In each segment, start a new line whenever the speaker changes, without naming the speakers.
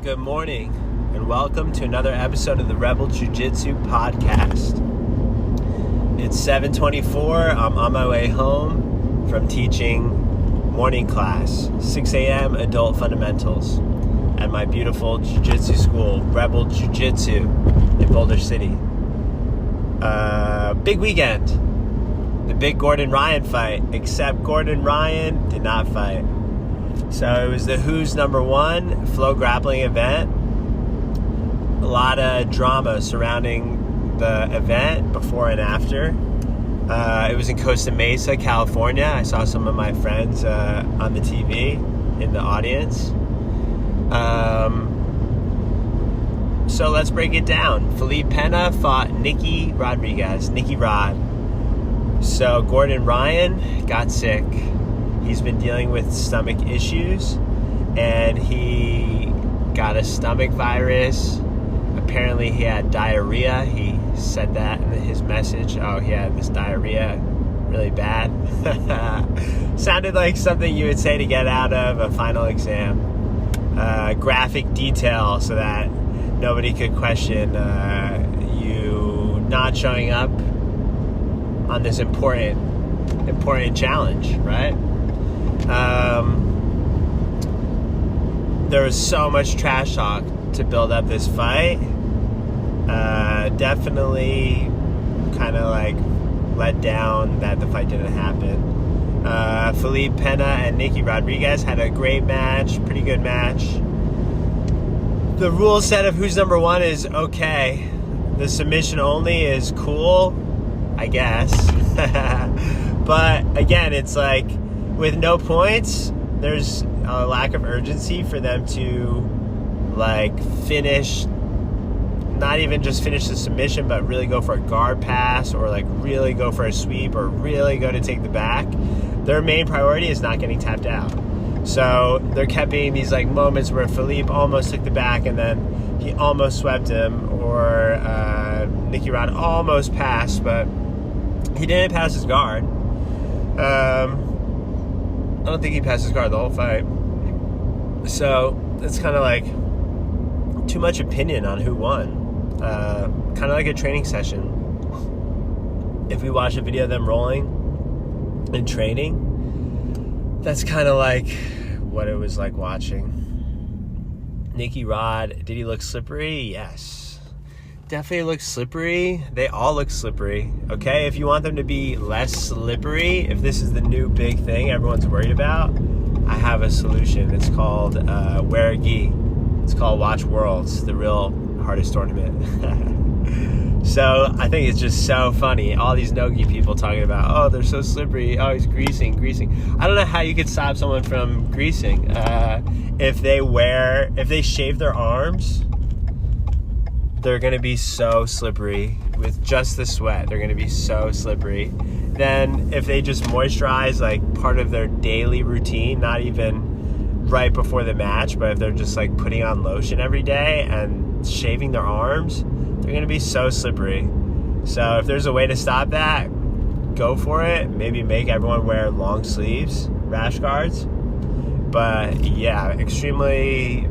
Good morning, and welcome to another episode of the Rebel Jiu-Jitsu podcast. It's 7:24. I'm on my way home from teaching morning class, 6 a.m. adult fundamentals at my beautiful jiu-jitsu school, Rebel Jiu-Jitsu in Boulder City. Big weekend. The big Gordon Ryan fight, except Gordon Ryan did not fight. So it was the Who's #1 flow grappling event. A lot of drama surrounding the event before and after. It was in Costa Mesa, California. I saw some of my friends on the TV in the audience. So let's break it down. Felipe Pena fought Nicky Rod. So Gordon Ryan got sick. He's been dealing with stomach issues, and he got a stomach virus. Apparently he had diarrhea. He said that in his message. Oh, he had this diarrhea, really bad. Sounded like something you would say to get out of a final exam. Graphic detail so that nobody could question you not showing up on this important challenge, right? There was so much trash talk to build up this fight. Definitely kind of like let down that the fight didn't happen. Felipe Pena and Nicky Rodriguez had a great match, pretty good match. The rule set of Who's #1 is okay. The submission only is cool, I guess. But again, it's like with no points, there's a lack of urgency for them to like finish, not even just finish the submission, but really go for a guard pass or like really go for a sweep or really go to take the back. Their main priority is not getting tapped out. So there kept being these like moments where Felipe almost took the back and then he almost swept him, or Nicky Rod almost passed, but he didn't pass his guard. I don't think he passed his guard the whole fight. So it's kind of like too much opinion on who won. Kind of like a training session. If we watch a video of them rolling and training, that's kind of like what it was like watching. Nicky Rod, did he look slippery? Yes. Definitely looks slippery. They all look slippery. Okay, if you want them to be less slippery, if this is the new big thing everyone's worried about, I have a solution. It's called wear a gi. It's called Watch Worlds, the real hardest tournament. So I think it's just so funny. All these NOGI people talking about, oh, they're so slippery. Oh, he's greasing. I don't know how you could stop someone from greasing. If they shave their arms, they're going to be so slippery with just the sweat. They're going to be so slippery. Then if they just moisturize like part of their daily routine, not even right before the match, but if they're just like putting on lotion every day and shaving their arms, they're going to be so slippery. So if there's a way to stop that, go for it. Maybe make everyone wear long sleeves, rash guards. But yeah, extremely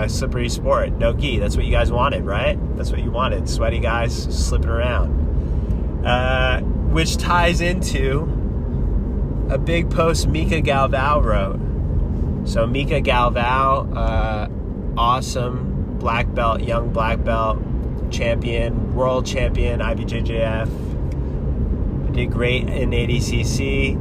slippery sport. No gi. That's what you guys wanted, right? That's what you wanted. Sweaty guys slipping around. Which ties into a big post Mika Galvao wrote. So Mika Galvao, awesome black belt, young black belt champion, world champion, IBJJF. Did great in ADCC.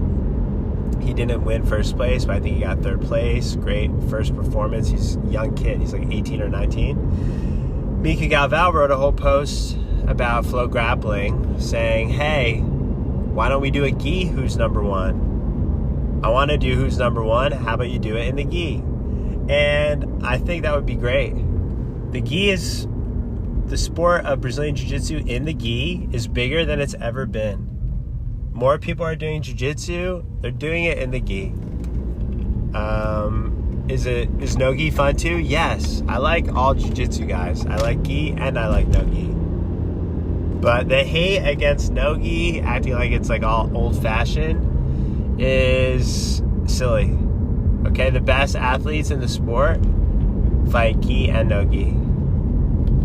He didn't win first place, but I think he got third place. Great first performance. He's a young kid. He's like 18 or 19. Mika Galvao wrote a whole post about flow grappling saying, hey, why don't we do a gi Who's #1? I want to do Who's #1. How about you do it in the gi? And I think that would be great. The gi is, the sport of Brazilian Jiu-Jitsu in the gi is bigger than it's ever been. More people are doing jiu-jitsu. They're doing it in the gi. Is no-gi fun too? Yes. I like all jiu-jitsu guys. I like gi and I like no-gi. But the hate against no-gi, acting like it's like all old-fashioned, is silly. Okay, the best athletes in the sport fight gi and no gi.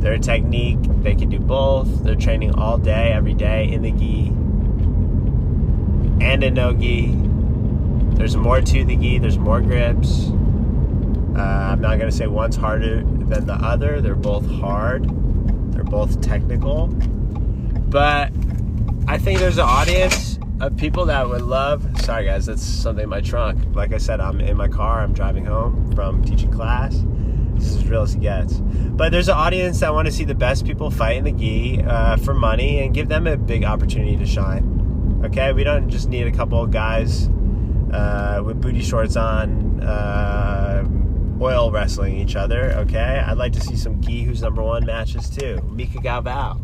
Their technique, they can do both. They're training all day, every day in the gi and in no gi. There's more to the gi. There's more grips. I'm not going to say one's harder than the other. They're both hard. They're both technical. But I think there's an audience of people that would love... Sorry, guys, that's something in my trunk. Like I said, I'm in my car. I'm driving home from teaching class. This is as real as it gets. But there's an audience that want to see the best people fight in the gi for money and give them a big opportunity to shine. Okay? We don't just need a couple of guys with booty shorts on oil wrestling each other. Okay? I'd like to see some gi who's number one matches too. Mika Galvao.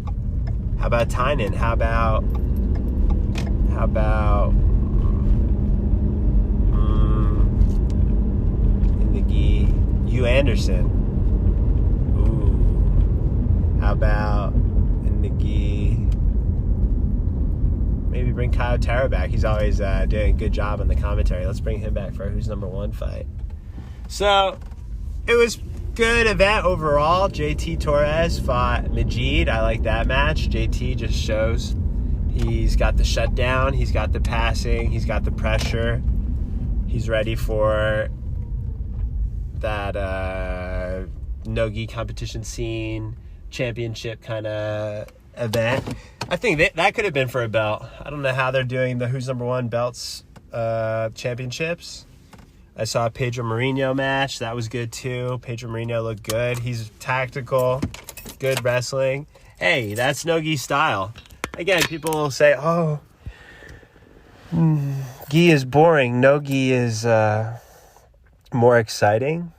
How about Tynan? How about in the gi, Hugh Anderson? Ooh. How about in the gi? Maybe bring Kyle Tara back. He's always doing a good job on the commentary. Let's bring him back for who's number one fight. So it was good event overall. JT Torres fought Majid. I like that match. JT just shows he's got the shutdown, he's got the passing, he's got the pressure. He's ready for that no-gi competition scene, championship kind of event. I think that could have been for a belt. I don't know how they're doing the who's number one belts championships. I saw a Pedro Mourinho match. That was good too. Pedro Mourinho looked good. He's tactical, good wrestling. Hey, that's no-gi style. Again, people will say, oh, gi is boring. No-gi is more exciting.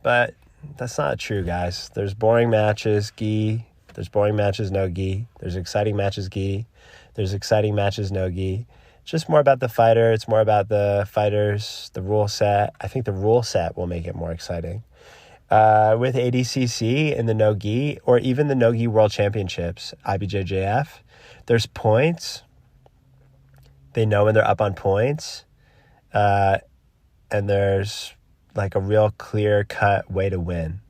But that's not true, guys. There's boring matches, gi. There's boring matches, no-gi. There's exciting matches, gi. There's exciting matches, no-gi. Just more about the fighter. It's more about the fighters, the rule set. I think the rule set will make it more exciting. With ADCC and the no-gi, or even the no-gi World Championships, IBJJF, there's points. They know when they're up on points. And there's like a real clear-cut way to win.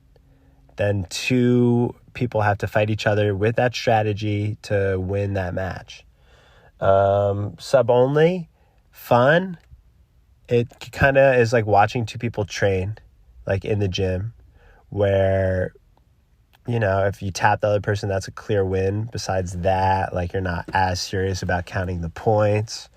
Then two people have to fight each other with that strategy to win that match. Sub only, fun. It kind of is like watching two people train, like in the gym, where, you know, if you tap the other person, that's a clear win. Besides that, like, you're not as serious about counting the points.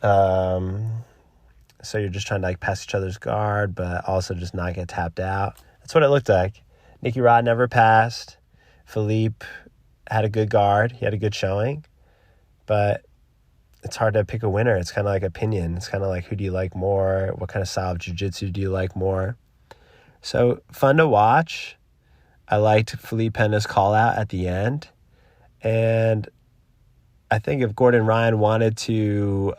So you're just trying to like pass each other's guard, but also just not get tapped out. That's what it looked like. Nicky Rod never passed. Philippe had a good guard. He had a good showing. But it's hard to pick a winner. It's kind of like opinion. It's kind of like, who do you like more? What kind of style of jiu-jitsu do you like more? So fun to watch. I liked Felipe Pena's call out at the end. And I think if Gordon Ryan wanted to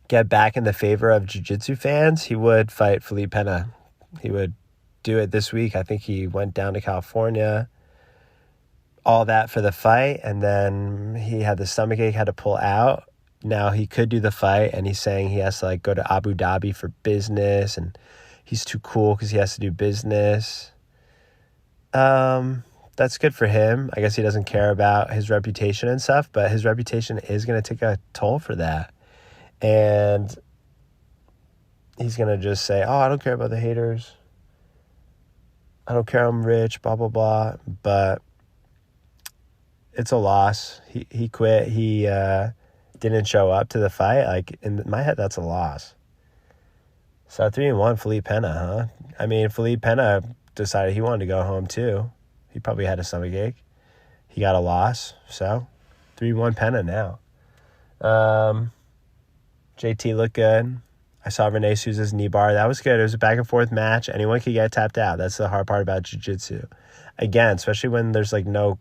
get back in the favor of jiu-jitsu fans, he would fight Felipe Pena. He would do it this week. I think he went down to California, all that for the fight, and then he had the stomachache, had to pull out. Now he could do the fight, and he's saying he has to like go to Abu Dhabi for business, and he's too cool because he has to do business. That's good for him. I guess he doesn't care about his reputation and stuff, but his reputation is going to take a toll for that. And he's going to just say, oh, I don't care about the haters. I don't care, I'm rich, blah, blah, blah. But it's a loss. He quit. He didn't show up to the fight. Like, in my head, that's a loss. So 3-1, Felipe Pena, huh? I mean, Felipe Pena decided he wanted to go home too. He probably had a stomachache. He got a loss. So 3-1 Pena now. JT looked good. I saw Renee Souza's knee bar. That was good. It was a back and forth match. Anyone could get tapped out. That's the hard part about jiu-jitsu. Again, especially when there's like no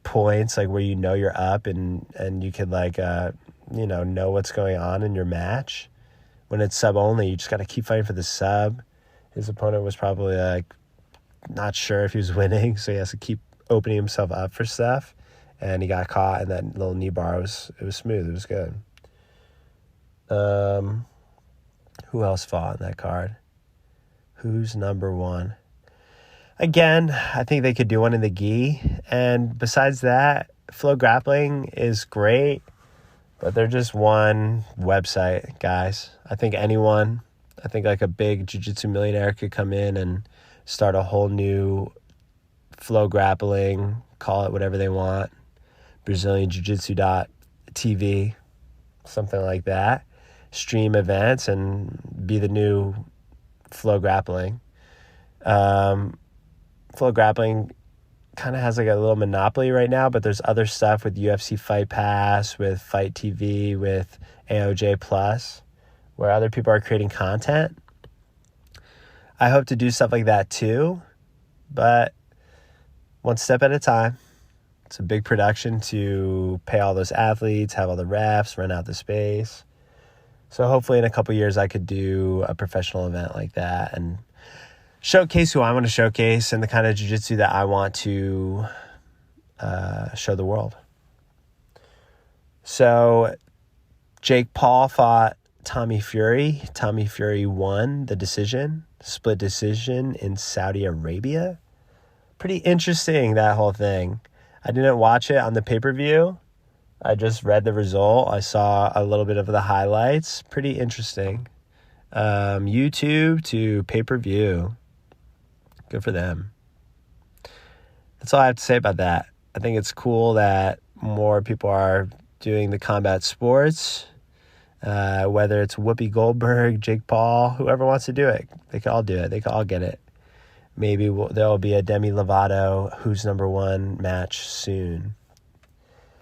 points, like where you know you're up and you could like know what's going on in your match. When it's sub only, you just got to keep fighting for the sub. His opponent was probably like not sure if he was winning, so he has to keep opening himself up for stuff. And he got caught, and that little knee bar was smooth. It was good. Who else fought on that card? Who's number one? Again, I think they could do one in the gi. And besides that, Flow Grappling is great, but they're just one website, guys. I think like a big jiu-jitsu millionaire could come in and start a whole new Flow Grappling, call it whatever they want, Brazilian Jiu-Jitsu.tv, something like that. Stream events and be the new Flow Grappling. Flow Grappling kind of has like a little monopoly right now, but there's other stuff with UFC Fight Pass, with Fight TV, with AOJ Plus, where other people are creating content. I hope to do stuff like that too, but one step at a time. It's a big production to pay all those athletes, have all the refs, rent out the space. So hopefully in a couple years I could do a professional event like that and showcase who I want to showcase and the kind of jiu-jitsu that I want to show the world. So Jake Paul fought Tommy Fury. Tommy Fury won the decision, split decision in Saudi Arabia. Pretty interesting, that whole thing. I didn't watch it on the pay-per-view. I just read the result. I saw a little bit of the highlights. Pretty interesting. YouTube to pay-per-view. Good for them. That's all I have to say about that. I think it's cool that more people are doing the combat sports, whether it's Whoopi Goldberg, Jake Paul, whoever wants to do it. They can all do it. They can all get it. Maybe there'll be a Demi Lovato Who's Number One match soon.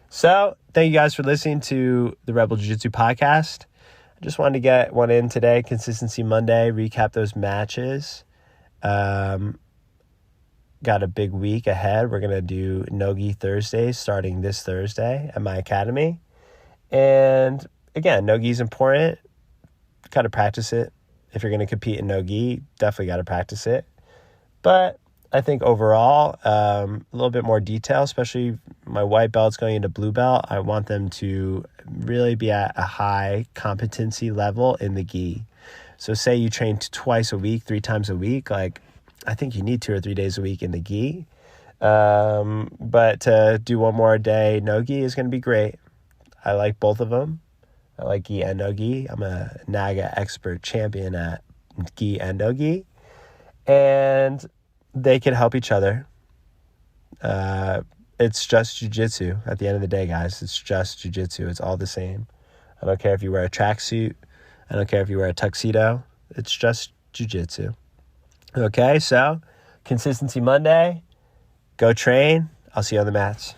So, thank you guys for listening to the Rebel Jiu-Jitsu podcast. I just wanted to get one in today, Consistency Monday, recap those matches. Got a big week ahead. We're going to do NOGI Thursdays starting this Thursday at my academy. And again, NOGI is important. Got to practice it. If you're going to compete in NOGI, definitely got to practice it. But I think overall, a little bit more detail, especially my white belts going into blue belt. I want them to really be at a high competency level in the gi. So say you train twice a week, 3 times a week, like I think you need 2 or 3 days a week in the gi. But to do one more a day, no-gi is going to be great. I like both of them. I like gi and no-gi. I'm a Naga expert champion at gi and no-gi. And they can help each other. It's just jiu-jitsu at the end of the day, guys. It's just jiu-jitsu. It's all the same. I don't care if you wear a tracksuit. I don't care if you wear a tuxedo. It's just jiu-jitsu. Okay, so Consistency Monday. Go train. I'll see you on the mats.